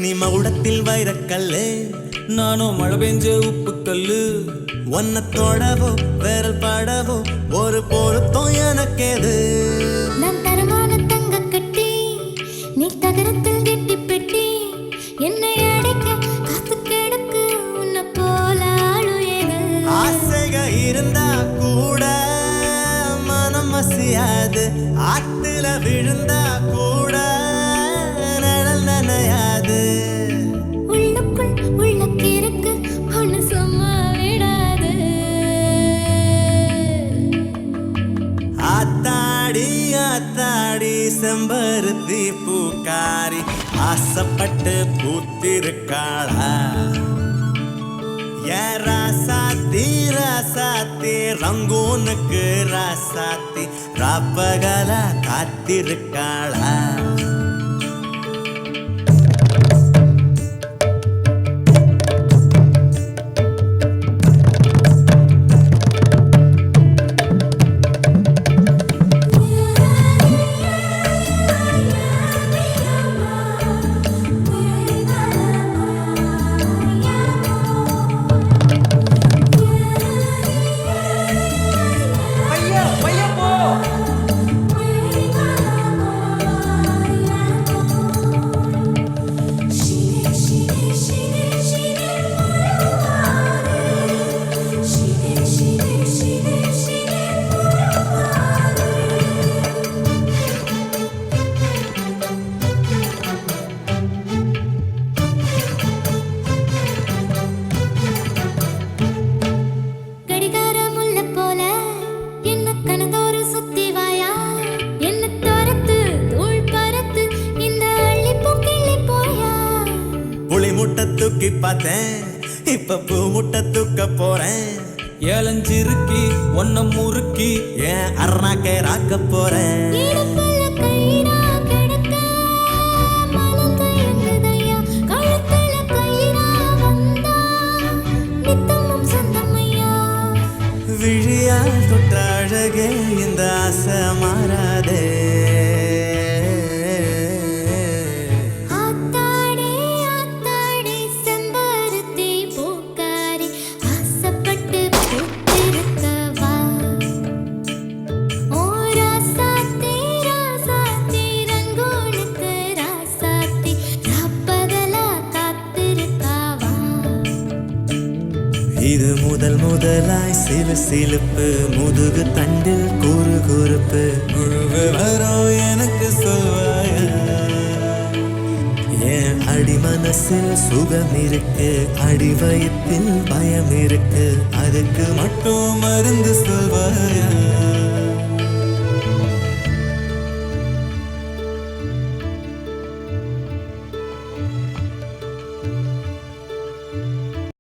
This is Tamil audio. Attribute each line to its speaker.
Speaker 1: நீ மகுடத்தில் வைரக்கல்லு,
Speaker 2: நானும் மழை பெஞ்ச உப்பு கல்லு.
Speaker 1: ஒன்ன தொடவோ விரல் படவோ ஒரு பொருத்தம் எனக்கேது.
Speaker 3: நான் தரமான தங்க கட்டி, நீ தகரத்தில் கெட்டி பெட்டி. என்னை அடைக்க காத்து கிடக்கு உன்னை போல ஆளு ஏது.
Speaker 1: ஆசைக இருந்தா கூட மனம் மசியாது, ஆத்துல விழுந்தா கூட நிழல் நனையாது.
Speaker 3: உள்ளுக்குள் உள்ளக்கிருக்கு ஒன்னு சும்மா விடாது.
Speaker 1: ஆத்தாடி ஆத்தாடி செம்பருத்தி பூக்காரி ஆசைப்பட்டு பூத்திருக்காளா. ஏ ராசாத்தி ராசாத்தி ரங்கூனுக்கு ராசாத்தி ராப்பகலா காத்திருக்காளா. புளி முட்டை தூக்கி பார்த்தேன், இப்ப பூ முட்டை தூக்க போறேன்.
Speaker 2: ஏலஞ்சிருக்கி ஒன்ன முறுக்கி
Speaker 1: ஏன் அருணாக்கை ராக்க போறேன். விழியால் தொட்ட அழகே இந்த ஆசை மாறாதே. இது முதலாய் சிலு சிலுப்பு, முதுகு தண்டில் கூறு கூறுப்பு. முழுவு வரும் எனக்கு சொல்வாய. என் அடி மனசில் சுகம் இருக்கு, அடி வயத்தில் பயம் இருக்கு, அதுக்கு மட்டும் மருந்து சொல்வாய.